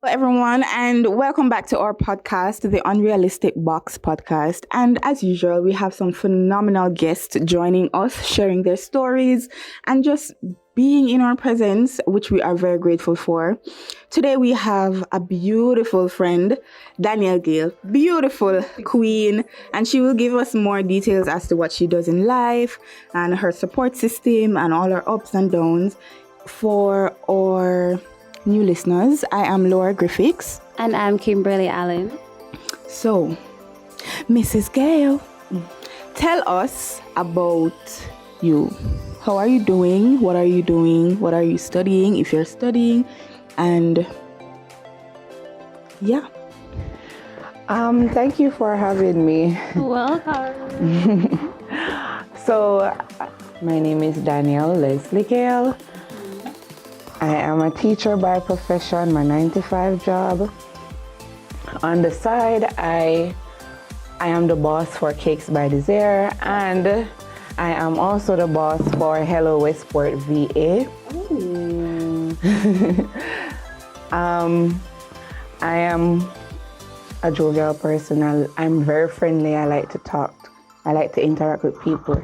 Hello, everyone, and welcome back to our podcast, the Unrealistic Box podcast. And as usual, we have some phenomenal guests joining us, sharing their stories, and just being in our presence, which we are very grateful for. Today, we have a beautiful friend, Danielle Gayle, beautiful queen, and she will give us more details as to what she does in life and her support system and all her ups and downs. For our new listeners, I am Laura Griffiths. And I'm Kimberly Allen. So, Mrs. Gayle, tell us about you. How are you doing? What are you doing? What are you studying, if you're studying? And yeah. Thank you for having me. Welcome. So, my name is Danielle Leslie Gayle. I am a teacher by profession, my 9-to-5 job. On the side, I am the boss for Cakes by Desire, and I am also the boss for Hello Westport VA. I am a jovial person. I'm very friendly. I like to talk. I like to interact with people.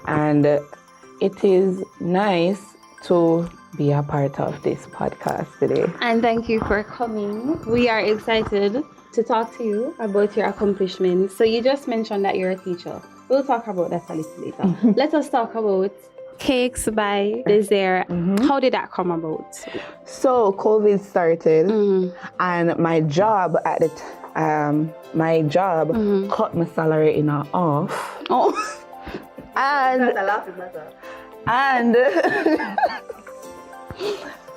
And it is nice to be a part of this podcast today. And thank you for coming. We are excited to talk to you about your accomplishments. So you just mentioned that you're a teacher. We'll talk about that a little later. Let us talk about Cakes by Desire. How did that come about? So COVID started, and my job at the cut my salary in half. Oh, And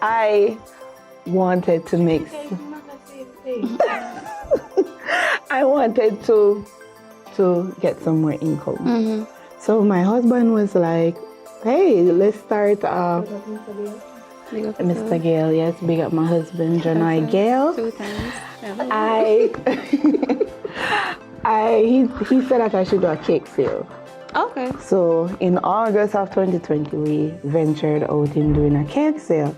I wanted to make. I wanted to get some more income. So my husband was like, "Hey, let's start." Mr. Gayle, yes, big up my husband, Janai Gayle. 2 times. He said that I should do a cake sale. Okay. So in August of 2020, we ventured out in doing a cake sale,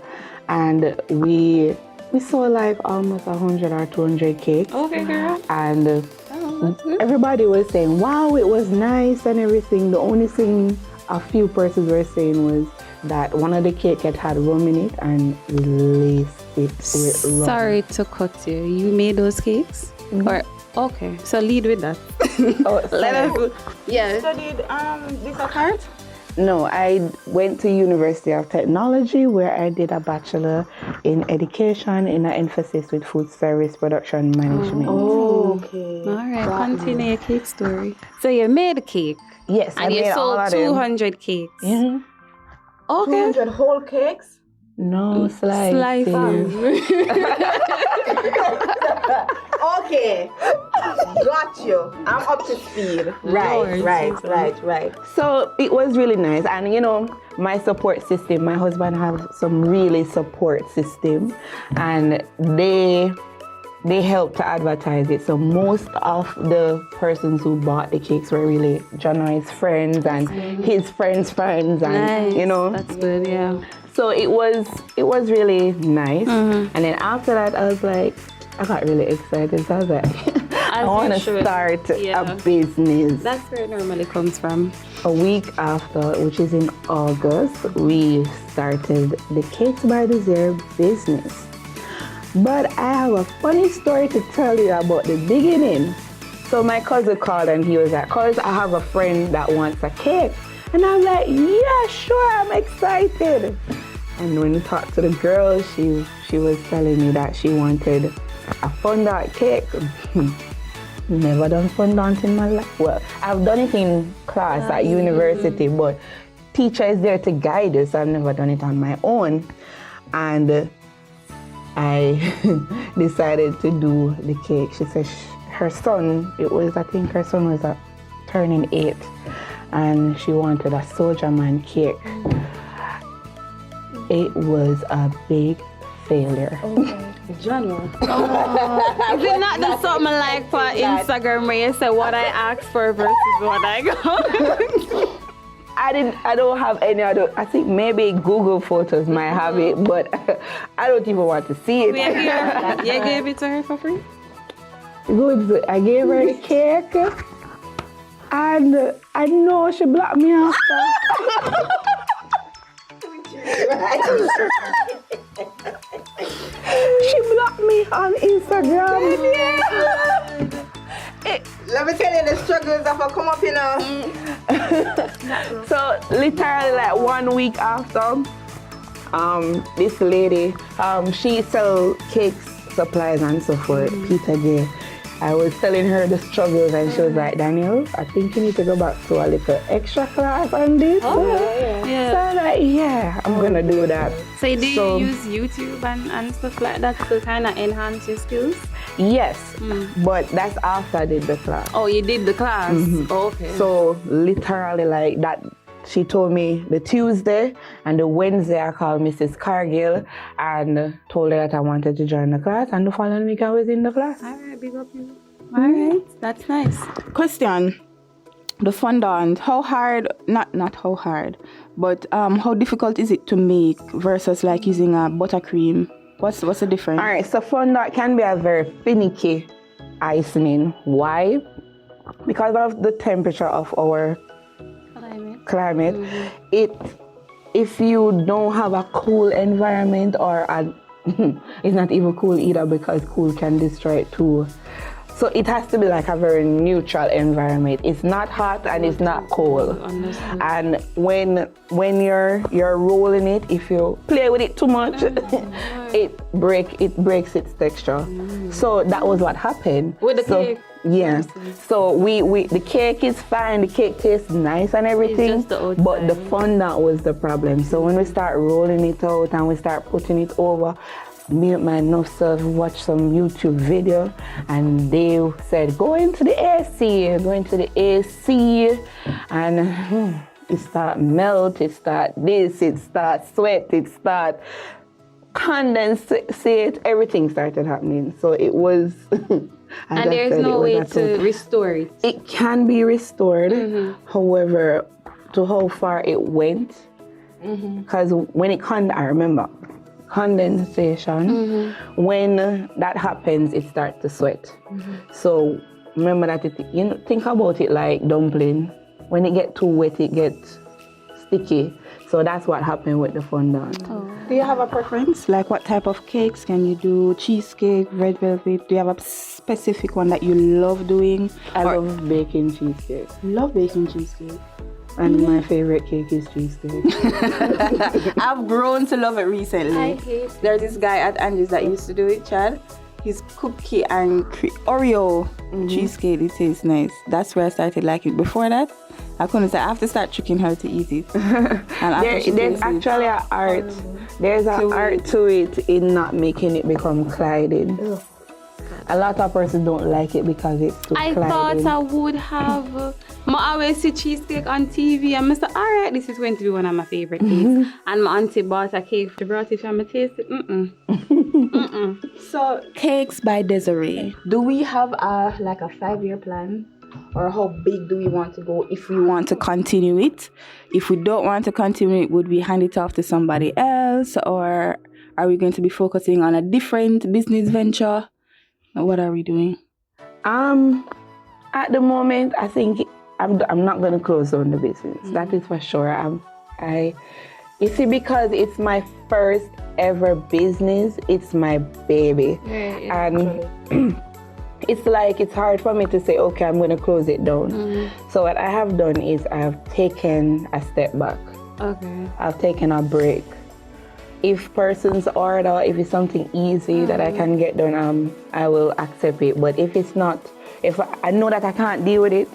and we sold like almost 100 or 200 cakes. Okay, girl. And That's good. everybody was saying, "Wow, it was nice and everything." The only thing a few persons were saying was that one of the cake had rum in it, and we laced it with rum. Sorry to cut you. You made those cakes? Or okay, so lead with that. Oh, Let sorry. us. Yeah. Studied this art? No, I went to University of Technology, where I did a bachelor in education in an emphasis with food service production management. Oh, okay. All right, continue your cake story. So you made a cake. Yes, I And you made all sold of them. 200 cakes. Mhm. Okay. 200 whole cakes? No slices. Slices. Okay. Got you. I'm up to speed. Lord Right. So it was really nice, and my support system. My husband has some really support system, and they helped to advertise it. So most of the persons who bought the cakes were really Janai's friends and his friends' friends, and Nice. That's good, yeah. So it was really nice. And then after that, I was like, I got really excited. So I was like, I want to start a business. That's where it normally comes from. A week after, which is in August, we started the Cakes by Desire business. But I have a funny story to tell you about the beginning. So my cousin called and he was like, "Cuz I have a friend that wants a cake." And I'm like, "Yeah, sure, I'm excited." And when we talked to the girl, she was telling me that she wanted a fondant cake. Never done fondant in my life. Well, I've done it in class at university, but teacher is there to guide us. I've never done it on my own. And I decided to do the cake. She said her son, I think her son was turning 8, and she wanted a Soldier Man cake. It was a big failure. Okay. General. Is it not the something like for Instagram where you say what I asked for versus what I got? I don't have any other. I think maybe Google Photos might have it, but I don't even want to see it. You gave it to her for free? Good. I gave her the cake, and I know she blocked me after. She blocked me on Instagram. Let me tell you the struggles that will come up, you know. So literally like 1 week after, this lady, she sells cakes, supplies and so forth, Peter J. I was telling her the struggles and she was like, Danielle, I think you need to go back to a little extra class on this. So I'm like, yeah, I'm gonna do that. So do you use YouTube and stuff like that to kind of enhance your skills? Yes, but that's after I did the class. Oh, you did the class? Oh, okay. So literally like that, she told me the Tuesday and the Wednesday I called Mrs. Cargill and told her that I wanted to join the class, and the following week I was in the class. All right, big up you. All right, that's nice. Question. The fondant, how hard, not how hard, but how difficult is it to make versus like using a buttercream? What's the difference? All right, so fondant can be a very finicky icing. Why? Because of the temperature of our climate. If you don't have a cool environment or it's not even cool either, because cool can destroy it too. So it has to be like a very neutral environment. It's not hot and it's not cold. And when you're rolling it, if you play with it too much, it breaks its texture. So that was what happened. With the cake. Yeah. So we the cake is fine, the cake tastes nice and everything, It's just the outside. but the fondant was the problem. So when we start rolling it out and we start putting it over, me and my self watched some YouTube video and they said, go into the AC, and it start melt, it start this, it start sweat, it start condensate, everything started happening. So it was and there's no way to restore it. It can be restored, however, to how far it went, because when I remember condensation, when that happens, it starts to sweat. So remember that think about it like dumpling. When it gets too wet, it gets sticky. So that's what happened with the fondant. Do you have a preference? Like what type of cakes can you do? Cheesecake, red velvet? Do you have a specific one that you love doing? I love baking cheesecake. Love baking cheesecake. And my favorite cake is cheesecake. I've grown to love it recently. I hate There's this guy at Angie's that used to do it, Chad. His cookie and Oreo cheesecake, it tastes nice. That's where I started liking it. Before that, I couldn't say. I have to start tricking her to eat it. And There's actually an art. There's an art to it in not making it become clouded. A lot of persons don't like it because it's too I clouded. thought I would have. I always see cheesecake on TV and I said, all right, this is going to be one of my favorite cakes. And my auntie bought a cake. She brought it and I tasted it. So, Cakes by Desiree. Do we have a 5-year plan? Or how big do we want to go if we want to continue it? If we don't want to continue it, would we hand it off to somebody else? Or are we going to be focusing on a different business venture? What are we doing? At the moment, I think I'm not going to close down the business. That is for sure. You see, because it's my first ever business, it's my baby. And it's hard for me to say, okay, I'm going to close it down. So what I have done is I've taken a step back. Okay. I've taken a break. If persons order, if it's something easy that I can get done, I will accept it. But if it's not, if I know that I can't deal with it,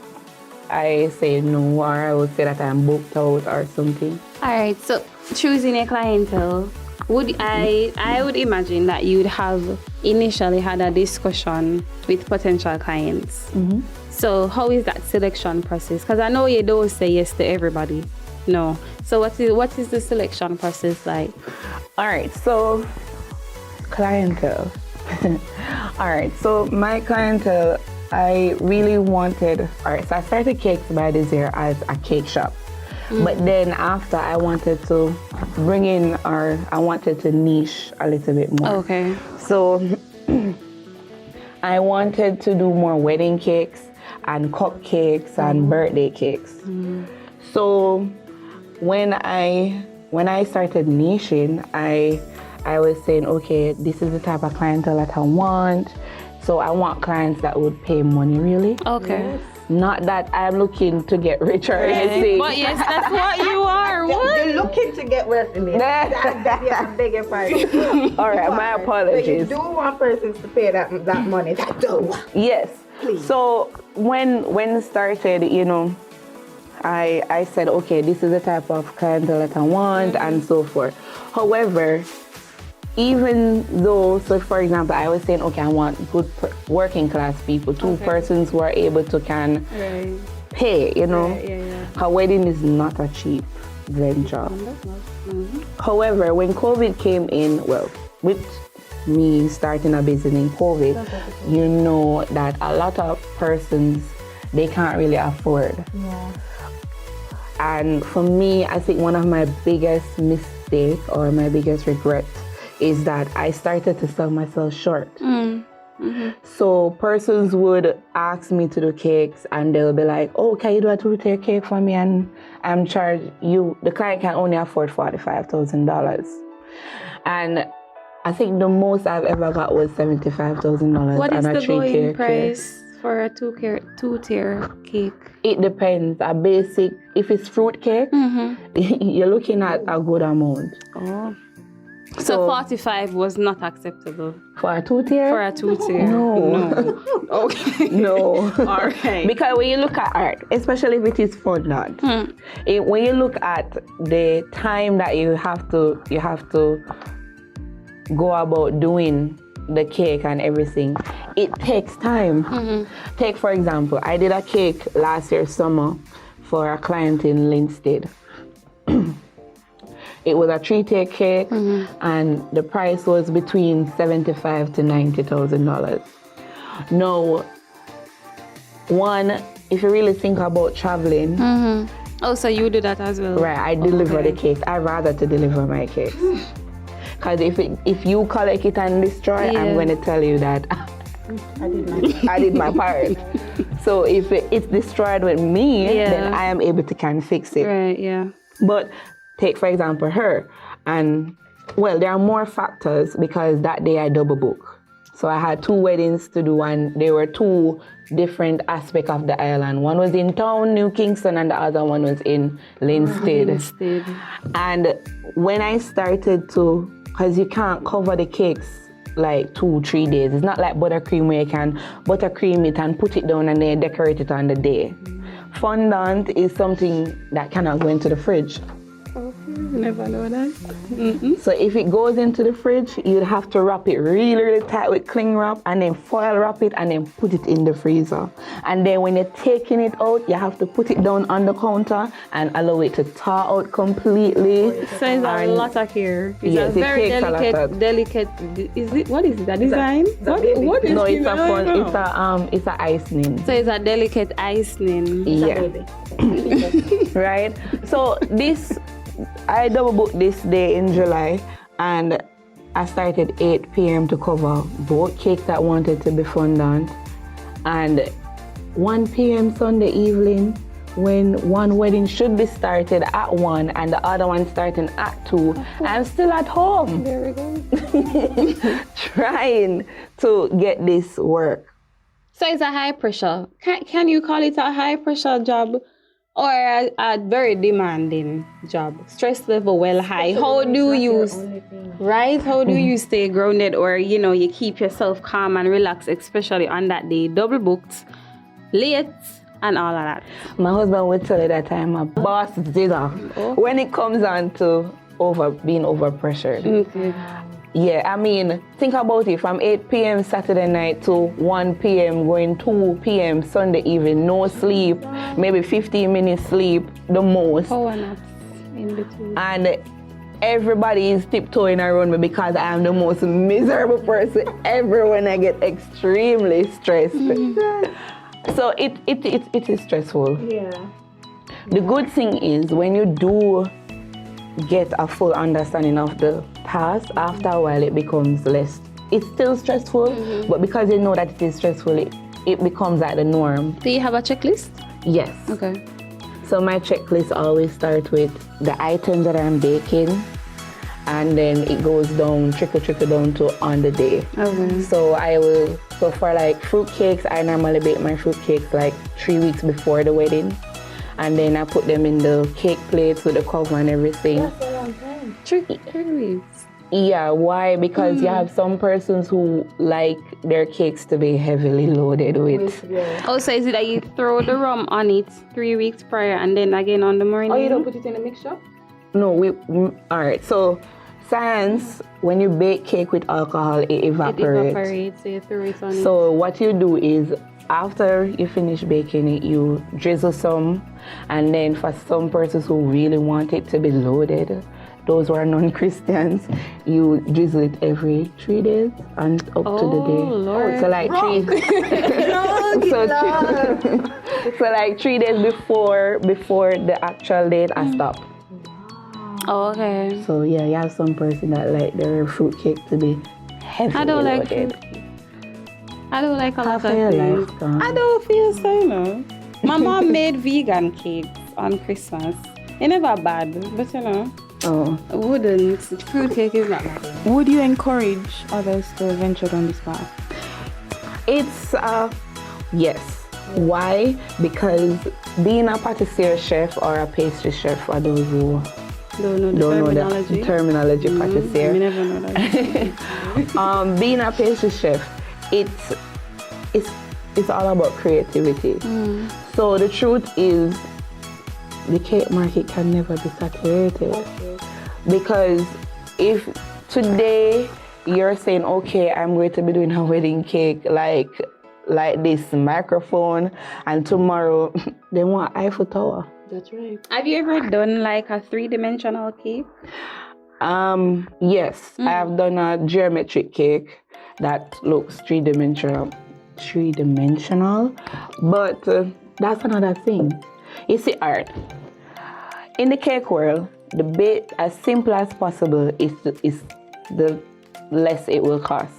I say no, or I will say that I'm booked out or something. All right, so choosing a clientele, I would imagine that you'd have initially had a discussion with potential clients. So how is that selection process? Because I know you don't say yes to everybody. No. So what is the selection process like? All right, so clientele. All right, so my clientele, I really wanted, so I started Cakes by Desiree as a cake shop. But then after I wanted to niche a little bit more. Okay. So I wanted to do more wedding cakes and cupcakes and birthday cakes. So when I started niching, I was saying, okay, this is the type of clientele that I want. So I want clients that would pay money, really. Okay. Not that I'm looking to get rich or anything. But yes, that's what you are. What? You're looking to get wealthy. I beg your pardon. All right, my So you apologies. do want persons to pay that money. That do. Yes. Please. So when it started, I said, okay, this is the type of clientele that I want and so forth. However, even though, so for example, I was saying, okay, I want good working class people, two persons who are able to pay, Her wedding is not a cheap venture. However, when COVID came in, well, with me starting a business in COVID, you know that a lot of persons, they can't really afford. Yeah. And for me, I think one of my biggest mistake or my biggest regret is that I started to sell myself short. So persons would ask me to do cakes and they'll be like, oh, can you do a 2-tier cake for me? And I'm charged you, the client can only afford $45,000. And I think the most I've ever got was $75,000 What is on a the 3-tier going cake. price for a two-tier cake? It depends. A basic, if it's fruit cake, you're looking at a good amount. Oh. So 45 was not acceptable For a 2-tier? for a 2-tier. No. Okay. No. All right. Because when you look at art, especially if it is fondant, when you look at the time that you have to go about doing the cake and everything, it takes time. Take for example, I did a cake last year summer for a client in Linstead. It was a 3-tier cake, and the price was between $75,000 to $90,000. Now, one, if you really think about traveling, Oh, so you do that as well? right? I deliver the cake. I rather to deliver my cakes, because if you collect it and destroy, I'm going to tell you that I did my part. So if it's destroyed with me, then I am able to can fix it. Right. Yeah. But take, for example, her. And, well, there are more factors because that day I double book. So I had 2 weddings to do, and there were 2 different aspects of the island. One was in town, New Kingston, and the other one was in Linstead. And when I started to, because you can't cover the cakes like 2-3 days. It's not like buttercream where you can buttercream it and put it down and then decorate it on the day. Fondant is something that cannot go into the fridge. Never know that. So if it goes into the fridge, you'd have to wrap it really, really tight with cling wrap and then foil wrap it and then put it in the freezer. And then when you're taking it out, you have to put it down on the counter and allow it to thaw out completely. So it's a lot of care. It's Yes, a it very takes a lot delicate. Is it? What is it? A design? What is No, it? it's a fun. It's a icing. So it's a delicate icing. Yeah. Right. So this, I double booked this day in July, and I started 8 p.m. to cover both cakes that wanted to be fondant, and 1 p.m. Sunday evening, when one wedding should be started at 1 and the other one starting at 2, I'm still at home. There we go. Trying to get this work. So it's a high pressure. Can you call it a high pressure job or a very demanding job? Stress level well high. How do you stay grounded, or you keep yourself calm and relaxed, especially on that day, double booked, late, and all of that? My husband would tell you that I'm a boss digger when it comes on to being over pressured. Okay. Yeah, I mean, think about it. From 8 p.m. Saturday night to 1 p.m. going 2 p.m. Sunday evening, no sleep, maybe 15 minutes sleep, the most. Power naps in between. And everybody is tiptoeing around me because I am the most miserable person ever when I get extremely stressed. So it is stressful. Yeah. The good thing is when you do get a full understanding of the task, after a while it becomes less. It's still stressful, but because you know that it is stressful, it becomes like the norm. Do you have a checklist? Yes. Okay. So my checklist always starts with the items that I'm baking, and then it goes down, trickle down to on the day. Okay. So for like fruit cakes, I normally bake my fruit cakes like 3 weeks before the wedding. And then I put them in the cake plates with the cover and everything. That's a long time. 3 weeks. Yeah, why? Because you have some persons who like their cakes to be heavily loaded with. Oh, so is it that you throw the rum on it 3 weeks prior and then again on the morning? Oh, you don't put it in a mixture? No, all right. So science, when you bake cake with alcohol, it evaporates. It evaporates, so you throw it on it. So what you do is, after you finish baking it, you drizzle some, and then for some persons who really want it to be loaded, those who are non-Christians, you drizzle it every 3 days and up to the day. Lord. So like so like 3 days before the actual date, I stop. Oh, okay. So yeah, you have some person that like their fruit cake to be heavily I don't like loaded. fruit. I don't like a lot of Half of your things. life gone. I don't feel so, you know. My mom made vegan cakes on Christmas. It never bad, but you know, Oh. I wouldn't. Fruit cake is not my thing. Would you encourage others to venture down this path? It's yes. Why? Because being a patisserie chef or a pastry chef, for those who Don't know the terminology I patisserie. never know that. Being a pastry chef, it's all about creativity. So the truth is, the cake market can never be saturated. Because if today you're saying, okay, I'm going to be doing a wedding cake like this microphone, and tomorrow they want Eiffel Tower. That's right. Have you ever done like a 3-dimensional cake? Yes, I have done a geometric cake that looks three-dimensional, but that's another thing. You see, art in the cake world, the bit as simple as possible is the less it will cost.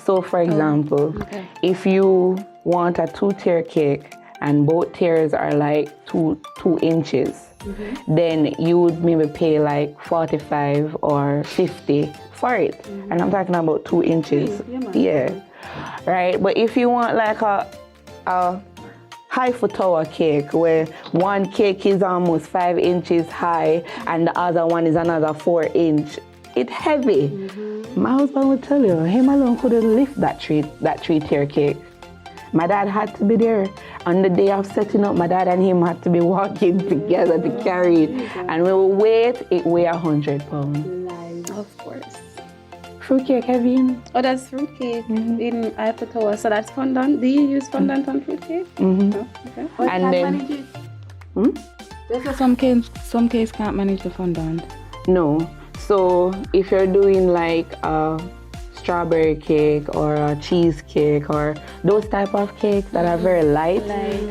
So for example, if you want a 2-tier cake and both tiers are like 2 inches, then you would maybe pay like 45 or 50 for it. And I'm talking about 2 inches. Yeah. Right? But if you want like a Eiffel Tower cake where one cake is almost 5 inches high and the other one is another 4 inch, it's heavy. My husband would tell you, him alone couldn't lift that 3-tier cake. My dad had to be there. On the day of setting up, my dad and him had to be walking together to carry it. And we will it weigh 100 pounds. Of course. Fruitcake heavy. Oh, that's fruitcake in Eiffel Tower. So that's fondant. Do you use fondant on fruitcake? Mm-hmm. Oh, okay. And then, Some cakes can't manage the fondant. no. So if you're doing like a strawberry cake or a cheesecake or those type of cakes that are very light,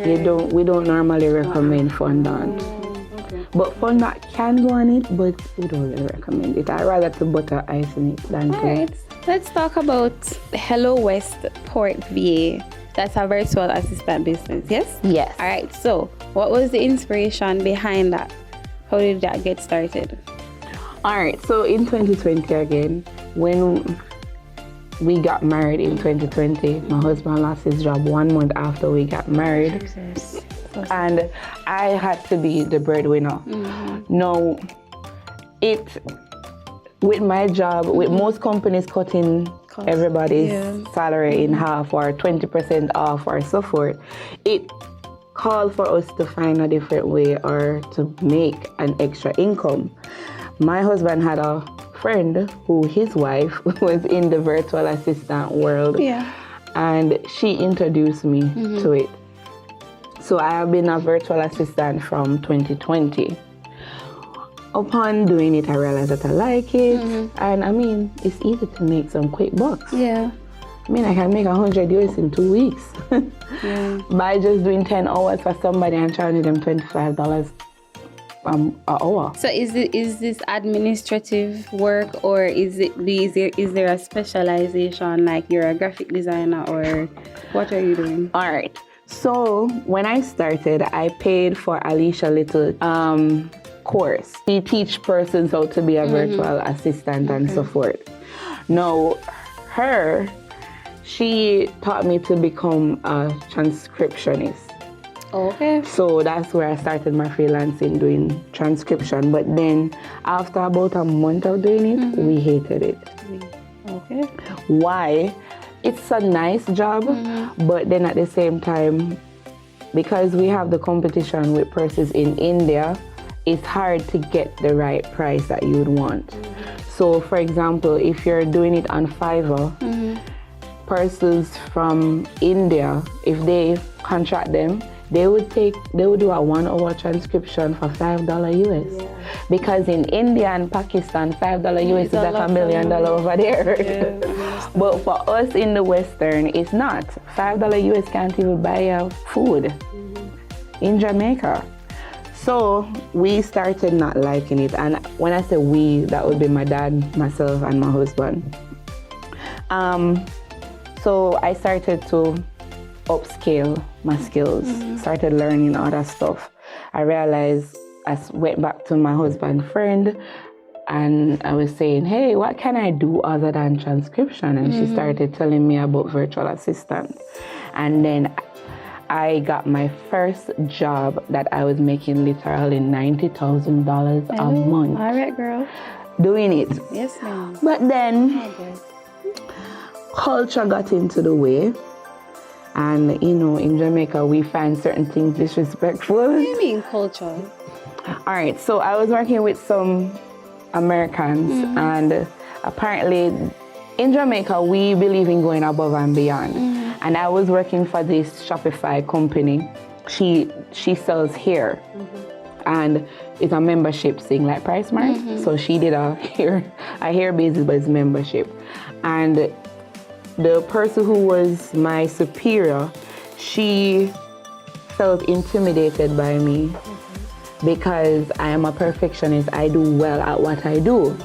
we don't normally recommend fondant. But fondant can go on it, but we don't really recommend it. I'd rather to butter ice in it than to. Alright, let's talk about Hello West Port VA. That's a virtual assistant business, yes? Yes. Alright, so what was the inspiration behind that? How did that get started? Alright, so in 2020 again, when we got married in 2020, my husband lost his job 1 month after we got married. And I had to be the breadwinner. No, with my job, with most companies cutting everybody's salary in half or 20% off or so forth, it called for us to find a different way or to make an extra income. My husband had a friend who his wife was in the virtual assistant world, and she introduced me to it. So I have been a virtual assistant from 2020. Upon doing it, I realized that I like it, and I mean, it's easy to make some quick bucks. Yeah. I mean, I can make $100 in 2 weeks by just doing 10 hours for somebody and charging them $25 an hour. So is this administrative work, or is there a specialization, like you're a graphic designer, or what are you doing? All right. So when I started, I paid for Alicia Little course. She teach persons how to be a virtual assistant and so forth. Now, she taught me to become a transcriptionist. Okay. So that's where I started my freelancing, doing transcription. But then after about a month of doing it, we hated it. Okay. Why? It's a nice job, but then at the same time, because we have the competition with persons in India, it's hard to get the right price that you would want. So for example, if you're doing it on Fiverr, persons from India, if they contract them, they would do a 1 hour transcription for $5 US. Yeah. Because in India and Pakistan, $5 US is like $1 million over there. Yeah, but for us in the Western, it's not. $5 US can't even buy food in Jamaica. So we started not liking it. And when I say we, that would be my dad, myself, and my husband. So I started to upscale my skills, started learning other stuff. I realized, I went back to my husband's friend and I was saying, hey, what can I do other than transcription? And she started telling me about virtual assistant. And then I got my first job that I was making literally $90,000 a month. All right, girl. Doing it. Yes, ma'am. But then culture got into the way. And, you know, in Jamaica, we find certain things disrespectful. What do you mean culture? All right, so I was working with some Americans, and apparently in Jamaica, we believe in going above and beyond. And I was working for this Shopify company. She sells hair, and it's a membership thing, like PriceMart. So she did a hair basis, but it's membership. And the person who was my superior, she felt intimidated by me because I am a perfectionist. I do well at what I do.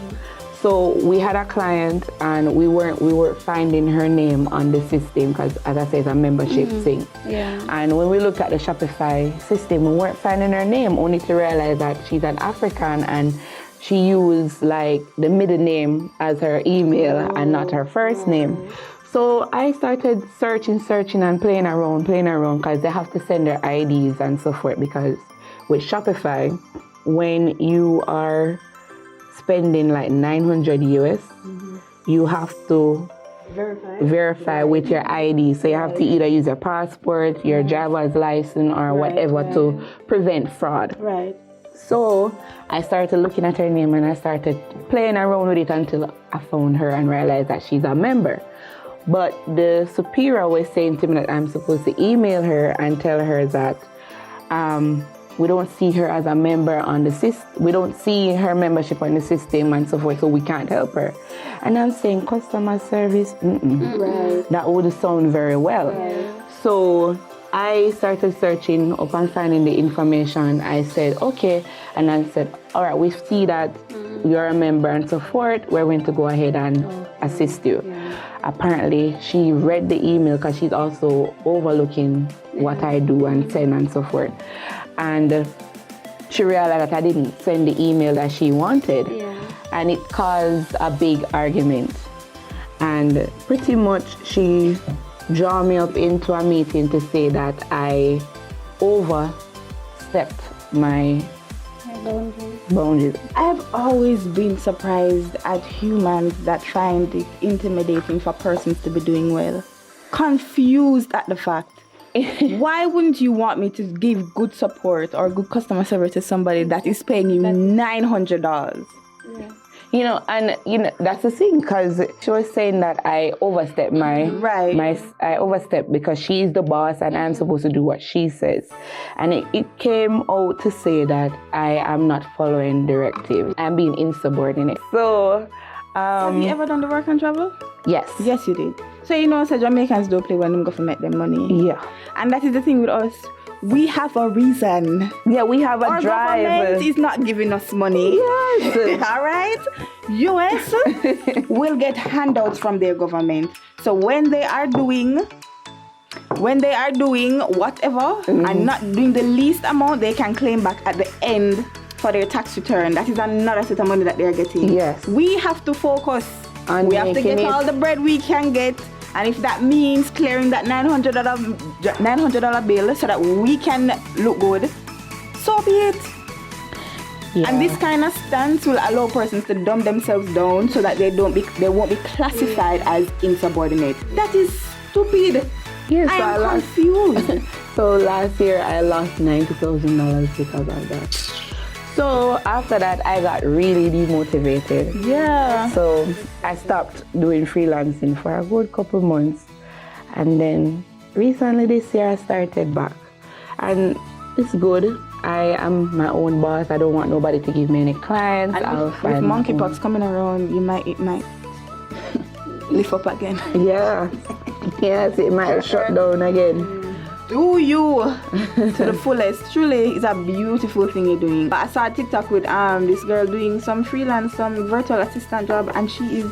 So we had a client and we weren't finding her name on the system because, as I said, it's a membership thing. Yeah. And when we looked at the Shopify system, we weren't finding her name, only to realize that she's an African and she used like the middle name as her email and not her first name. So I started searching and playing around because they have to send their IDs and so forth, because with Shopify, when you are spending like 900 US, you have to verify with your ID. So you have to either use your passport, your driver's license, or whatever to prevent fraud. Right. So I started looking at her name and I started playing around with it until I found her and realized that she's a member. But the superior was saying to me that I'm supposed to email her and tell her that we don't see her as a member on the system. We don't see her membership on the system and so forth, so we can't help her. And I'm saying customer service, Right. that would sound very well. Right. So I started searching up and finding the information. I said, okay. And I said, all right, we see that you're a member and so forth. We're going to go ahead and assist you. Yeah. Apparently, she read the email because she's also overlooking what I do and send and so forth. And she realized that I didn't send the email that she wanted. Yeah. And it caused a big argument. And pretty much she drew me up into a meeting to say that I overstepped my boundaries. I've always been surprised at humans that find it intimidating for persons to be doing well. Confused at the fact. Why wouldn't you want me to give good support or good customer service to somebody that is paying you $900? Yeah. You know, and you know that's the thing, because she was saying that I overstepped I overstepped because she's the boss and I'm supposed to do what she says. And it came out to say that I am not following directives. I'm being insubordinate. So Have you ever done the work and travel? Yes. Yes, you did. So you know, so Jamaicans don't play when them go for make them money. Yeah. And that is the thing with us. we have a reason. Yeah, we have a Our drive. government is not giving us money. Yes. All right? US will get handouts from their government. So when they are doing whatever and not doing the least amount, they can claim back at the end for their tax return. That is another set of money that they're getting. Yes. We have to focus. On We have to making get it- all the bread we can get. And if that means clearing that $900 bill so that we can look good, so be it. Yeah. And this kind of stance will allow persons to dumb themselves down so that they won't be classified as insubordinate. That is stupid. Yes, I so am lost. confused. So last year I lost $90,000 because of that. So after that I got really demotivated. Yeah. So I stopped doing freelancing for a good couple months. And then recently this year I started back. And it's good. I am my own boss. I don't want nobody to give me any clients. And I'll with find my own. monkeypox coming around, it might lift up again. Yeah. Yes, it might shut down again. Do you to the fullest. Truly, it's a beautiful thing you're doing. But I saw a TikTok with this girl doing some freelance, some virtual assistant job, and she is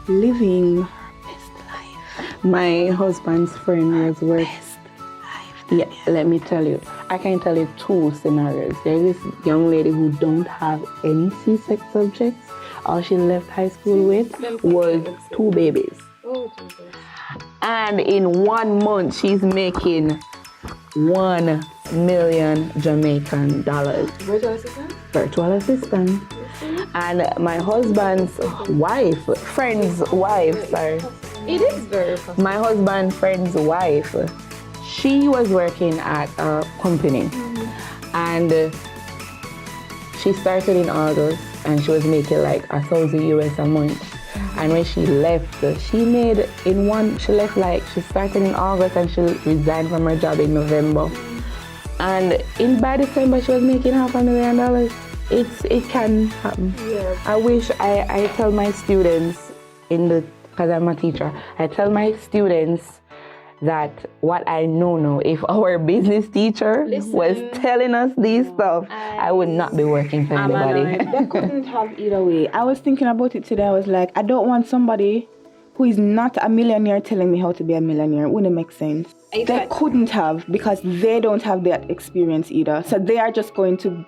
living her best life. My husband's friend was working. Best life. Yeah, let me tell you. I can tell you two scenarios. There's this young lady who don't have any C-sex subjects. All she left high school with was 2 babies. Oh, Jesus. And in 1 month, she's making $1 million Jamaican dollars. Virtual assistant? Virtual assistant. And my husband's friend's wife, sorry. It is very possible. My husband's friend's wife, she was working at a company. And she started in August and she was making like $1,000 US a month. And when she left, she started in August and she resigned from her job in November. And by December, she was making $500,000. It can happen. Yes. I wish I tell my students because I'm a teacher, I tell my students that what I know now, if our business teacher was telling us these stuff, I would not be working for anybody. They couldn't have either way. I was thinking about it today. I was like, I don't want somebody who is not a millionaire telling me how to be a millionaire. It wouldn't make sense. They couldn't have, because they don't have that experience either. So they are just going to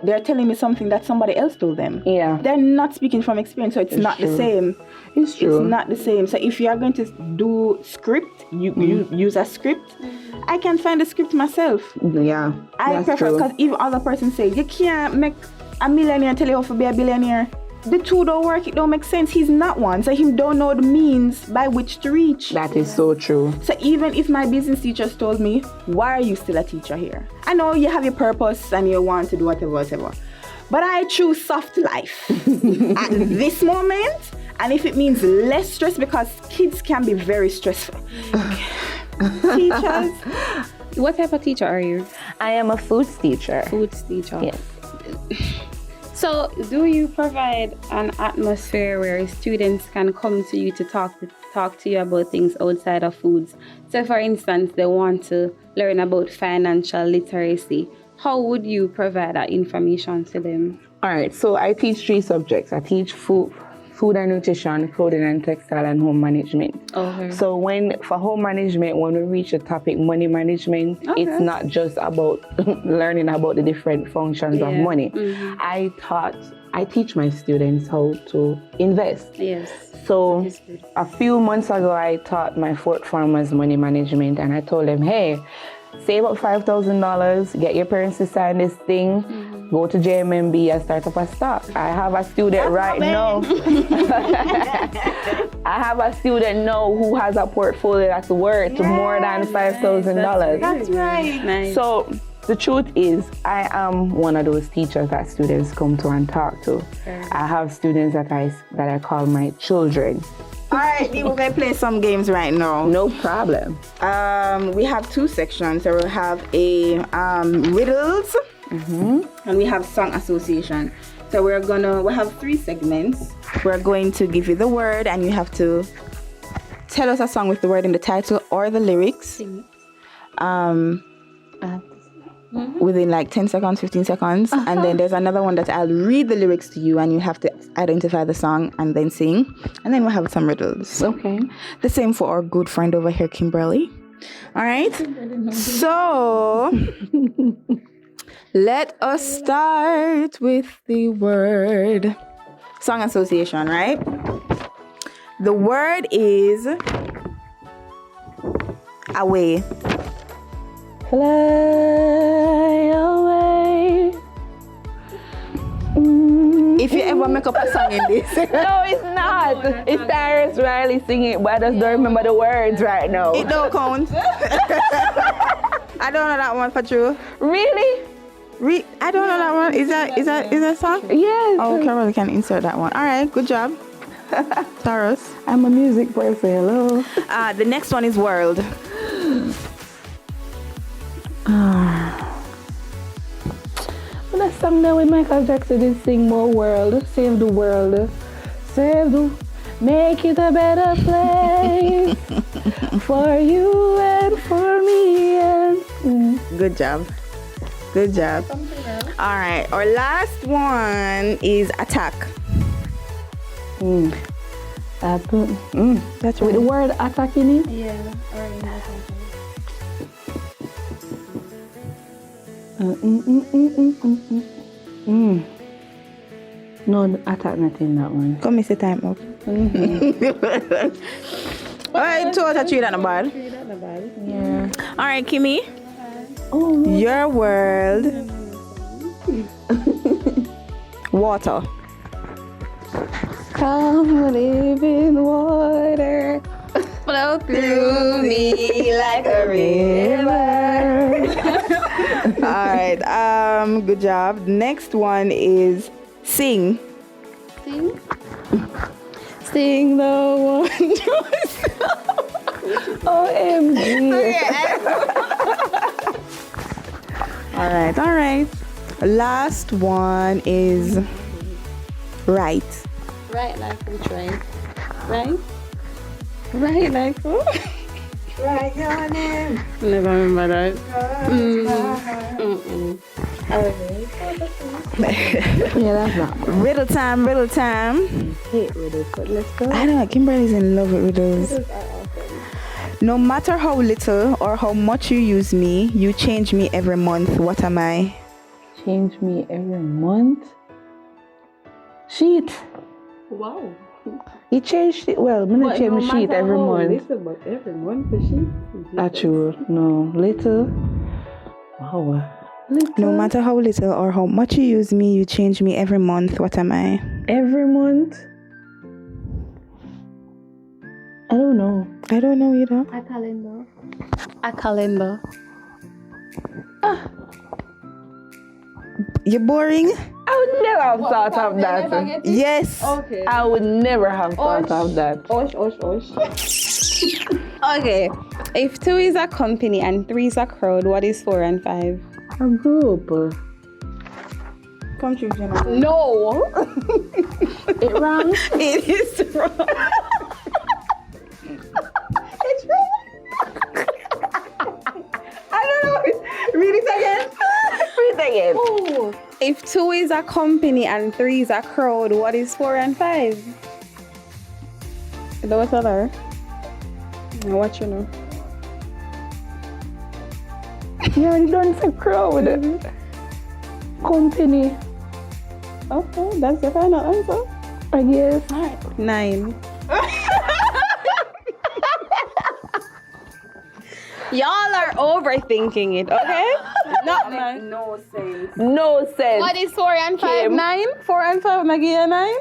they're telling me something that somebody else told them. Yeah. They're not speaking from experience, so it's not true. the same. It's true. It's not the same. So if you are going to do script, you use a script. I can find a script myself. Yeah. I that's prefer, true. because if other person says you can't make a millionaire tell you how to be a billionaire, the two don't work. It don't make sense. He's not one, so he don't know the means by which to reach. That is so true. So even if my business teachers told me, why are you still a teacher here? I know you have your purpose and you want to do whatever. But I choose soft life at this moment. And if it means less stress, because kids can be very stressful. Teachers. What type of teacher are you? I am a foods teacher. Foods teacher. Yes. So, do you provide an atmosphere where students can come to you to talk to you about things outside of foods? So, for instance, they want to learn about financial literacy. How would you provide that information to them? All right. So I teach 3 subjects. I teach food and nutrition, clothing and textile, and home management. Okay. So for home management, when we reach the topic money management, it's not just about learning about the different functions of money. Mm-hmm. I teach my students how to invest. Yes. So a few months ago, I taught my 4th formers money management, and I told them, hey, save up $5,000, get your parents to sign this thing, go to JMMB and start up a stock. I have a student right now. I have a student now who has a portfolio that's worth more than $5,000. That's right. Nice. So the truth is, I am one of those teachers that students come to and talk to. I have students that I call my children. All right, we're going to play some games right now. No problem. We have 2 sections. So we'll have a riddles, and we have song association. So we'll have 3 segments. We're going to give you the word, and you have to tell us a song with the word in the title or the lyrics. within like 10 seconds, 15 seconds. And then there's another one that I'll read the lyrics to you and you have to identify the song and then sing. And then we'll have some riddles. Okay. The same for our good friend over here, Kimberly. All right. So let us start with the word song association, right? The word is away. Fly away. If you ever make up a song in this. No, it's not. It's Cyrus Riley singing, but I just don't remember the words right now. It don't count. I don't know that one for true. Really? I don't know that one. Is that a song? Yes. Oh, Carol can insert that one. All right, good job. Taurus. I'm a music person. Hello. The next one is world. Well, that song that with Michael Jackson did sing more world. Save the world. Make it a better place for you and for me. Good job. Good job. All right, our last one is attack. That's That's with the word attack in it. Yeah. No, attack not in that one. Come miss the time up. All right, 2 out of 3, that's not bad. Yeah. All right, Kimmy. Oh, Your world. Water. come live in water. Flow through me like a river. All right. Good job. Next one is sing. Sing. Sing the wondrous. OMG. All right. Last one is right. Right, like which right? Right? Right, like who? Write your name. Never remember that. Yeah, that's not. Riddle time. Hate riddles, but let's go. I don't know. Kimberly's in love with riddles. No matter how little or how much you use me, you change me every month. What am I? Change me every month. Sheet. Wow. You change it. Well, I'm gonna change my sheet every month. But every month the sheet. Actual, no, little. Wow. Little. No matter how little or how much you use me, you change me every month. What am I? Every month. I don't know. I don't know either. A calendar. A calendar. You're boring? I would never have thought of that. Yes. Okay. I would never have thought of that. Osh. Okay. If 2 is a company and 3 is a crowd, what is 4 and 5? A group. Come true, Jenna. No. It wrong. It is wrong. It's wrong. I don't know. Read it again. Oh. If 2 is a company and 3 is a crowd, what is 4 and 5? You know what other? What you know? You already done for crowd. Company, Okay, that's the final answer. I guess. 9. Y'all are overthinking it, okay? Not man. No sense. No sense. What is 4 and 5? Kim. 9? 4 and 5 make it a 9?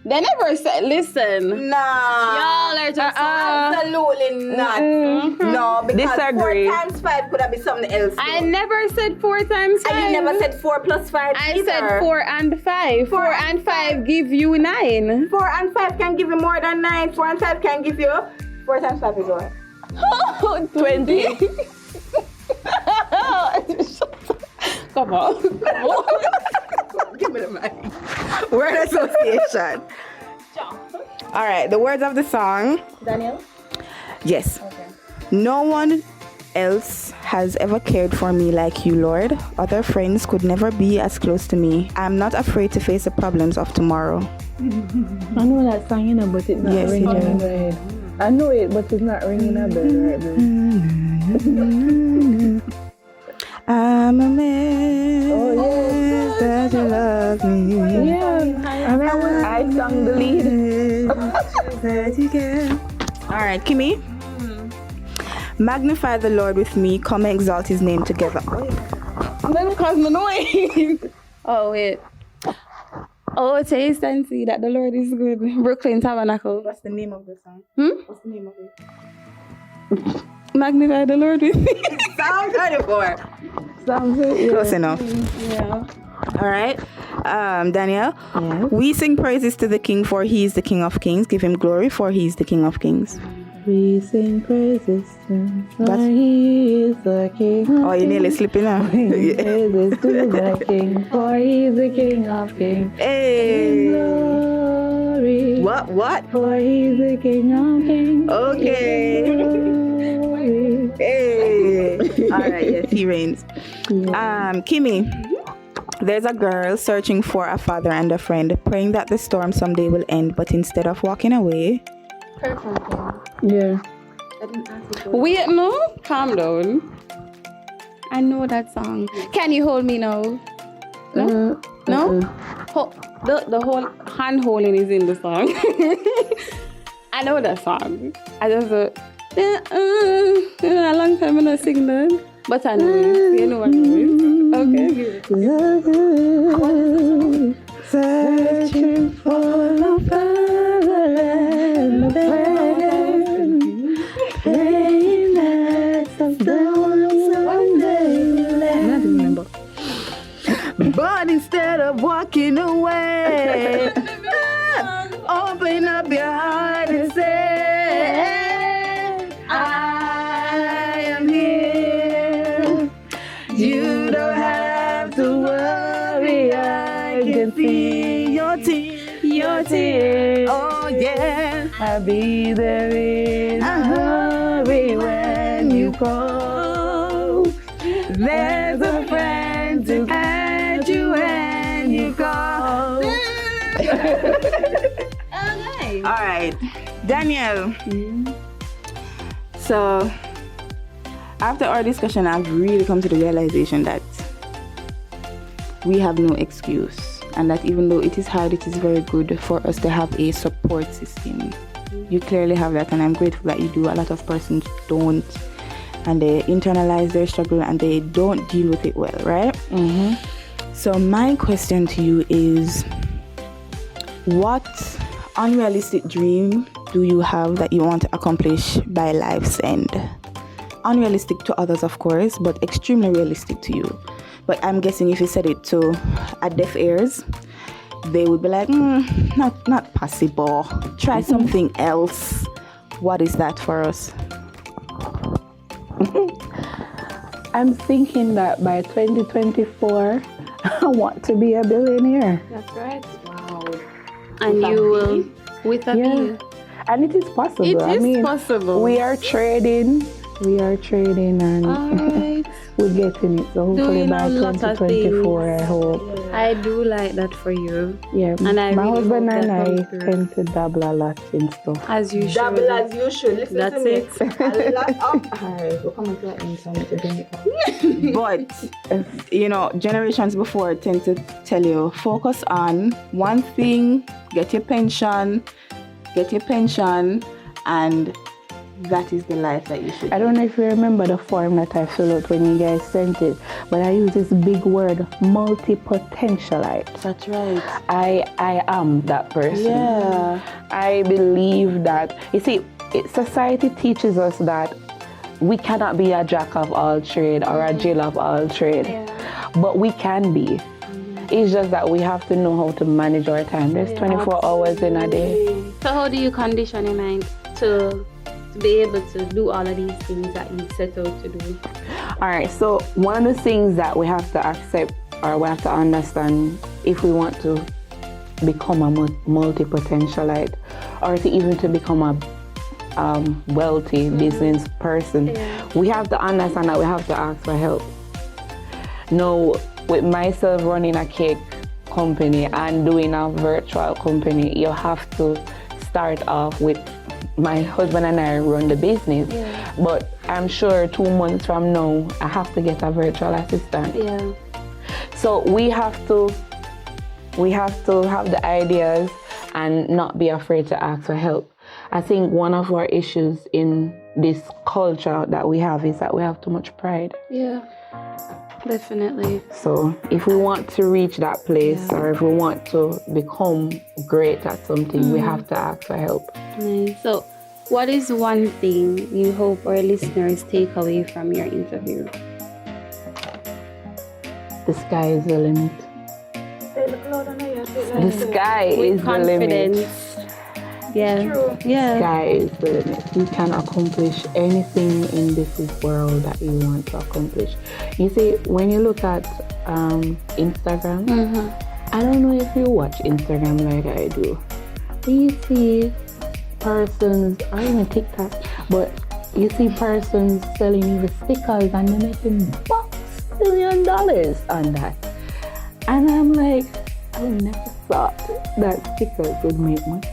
They never said, listen. Nah. Y'all are just Absolutely not. No, because Disagree. 4 times 5 could have been something else. I never said 4 times 5. And you never said 4 plus 5 I either. said 4 and 5. 4 and 5 give you 9. 4 and 5 can give you more than 9. 4 and 5 can give you 4 times 5 is what? 20. Come on. Give me the mic. Word association. All right, the words of the song. Danielle? Yes. Okay. No one else has ever cared for me like you, Lord. Other friends could never be as close to me. I'm not afraid to face the problems of tomorrow. I know that song, you know, but it's not ringing in my head. I know it, but it's not ringing a bell right now. I'm a man. Oh, yes. That you love me. Yeah, I sang the lead. That you can. All right, Kimmy. Magnify the Lord with me. Come and exalt his name together. Oh, wait. Oh, taste and see that the Lord is good. Brooklyn Tabernacle. What's the name of the song? What's the name of it? Magnify the Lord with me. Psalm 34. Sounds it. Close enough. Yeah. All right. Danielle, Yes. we sing praises to the King, for he is the King of Kings. Give him glory, for he is the King of Kings. We sing praises to him, for he is the King. Oh, you nearly slipping now. Praises to the King, for he is the King of Kings. Hey. Glory. What? For he is the King of Kings. Okay. Glory. Hey. All right. Yes, he reigns. Kimmy, there's a girl searching for a father and a friend, praying that the storm someday will end, but instead of walking away. Yeah. Wait, no. Calm down. I know that song. Can you hold me now? No? No? The whole hand holding is in the song. I know that song. I just a long time when I sing that. But I know it. You know what it is. Okay. Searching for a fatherland, praying that someday will end. But instead of walking away, open up your heart and say, I am here. You don't have to worry. I can see your tears. Oh yeah. I'll be there in a hurry when you call. There's a friend to catch you when you call. Okay. All right, Danielle. So, after our discussion, I've really come to the realization that we have no excuse, and that even though it is hard, it is very good for us to have a support system. You clearly have that, and I'm grateful that you do. A lot of persons don't, and they internalize their struggle and they don't deal with it well, right? So my question to you is, what unrealistic dream do you have that you want to accomplish by life's end? Unrealistic to others, of course, but extremely realistic to you. But I'm guessing if you said it to deaf ears, they would be like, not possible. Try something else. What is that for us? I'm thinking that by 2024, I want to be a billionaire. That's right. Wow. And you will, with a Yeah. And it is possible. It I is mean, possible. we are trading and Alright. we're getting it. So hopefully Doing by a lot of 2024, I hope. I do like that for you. Yeah, And I my really husband hope and that I comes through. tend to dabble a lot in stuff. As you should. Double as you should. Listen That's to me. it. A lot of. Alright, we'll come into that in time to bring it up. But, generations before tend to tell you, focus on one thing, get your pension, and that is the life that you should. I don't know if you remember the form that I filled out when you guys sent it, but I use this big word, multi-potentialite. That's right. I am that person. Yeah. I believe that, you see, society teaches us that we cannot be a jack of all trade or a Jill of all trade, but we can be. It's just that we have to know how to manage our time. There's 24 hours in a day. So how do you condition your mind to be able to do all of these things that you set out to do? All right, so one of the things that we have to accept or we have to understand if we want to become a multi-potentialite or to even to become a wealthy business person, we have to understand that we have to ask for help. Now, with myself running a cake company and doing a virtual company, you have to start off with my husband and I run the business. But I'm sure 2 months from now, I have to get a virtual assistant. So we have to have the ideas and not be afraid to ask for help. I think one of our issues in this culture that we have is that we have too much pride. Definitely. So if we want to reach that place or if we want to become great at something, we have to ask for help. Nice. So what is one thing you hope our listeners take away from your interview? The sky is the limit. The sky is the limit. Yeah. Sky is the limit. You can accomplish anything in this world that you want to accomplish. You see, when you look at Instagram, I don't know if you watch Instagram like I do. You see persons, or even TikTok, but you see persons selling even stickers and they're making $1 billion on that. And I'm like, I never thought that stickers would make money.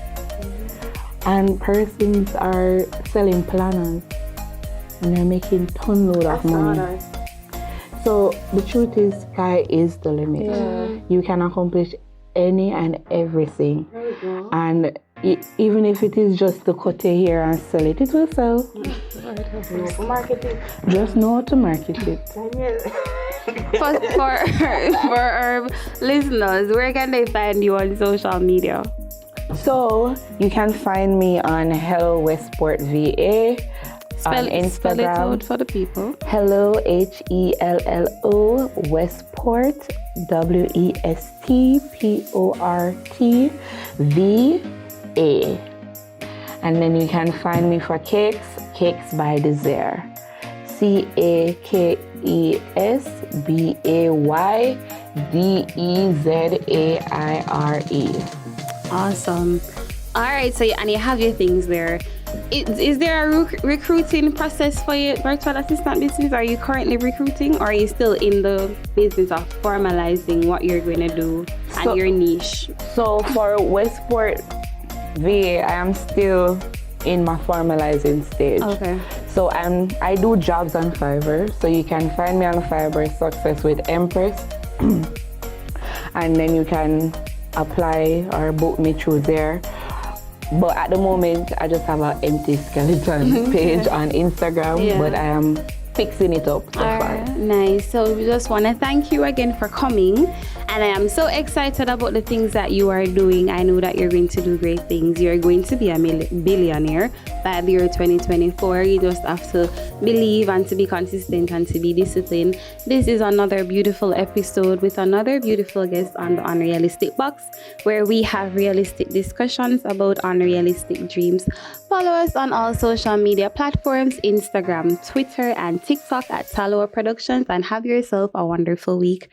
And persons are selling planners and they're making tonload of money. So the truth is, sky is the limit. You can accomplish any and everything. And even if it is just to cut your hair and sell it, it will sell. Just know how to market it. For our listeners, where can they find you on social media? So you can find me on Hello Westport VA on Instagram. Spell it out for the people. Hello HELLO Westport WESTPORT VA. And then you can find me for Cakes by Desire. CAKESBAYDEZAIRE. Awesome. All right, so and you have your things there. Is there a recruiting process for your virtual assistant business? Are you currently recruiting, or are you still in the business of formalizing what you're going to do and your niche? So for Westport VA, I am still in my formalizing stage. Okay. So I do jobs on Fiverr. So you can find me on Fiverr, Success with Empress. And then you can apply or book me through there. But at the moment, I just have an empty skeleton page on Instagram, but I am fixing it up so far. Nice. So we just want to thank you again for coming. And I am so excited about the things that you are doing. I know that you're going to do great things. You're going to be a billionaire by the year 2024. You just have to believe and to be consistent and to be disciplined. This is another beautiful episode with another beautiful guest on the Unrealistic Box, where we have realistic discussions about unrealistic dreams. Follow us on all social media platforms, Instagram, Twitter, and TikTok at Taloa Productions, and have yourself a wonderful week.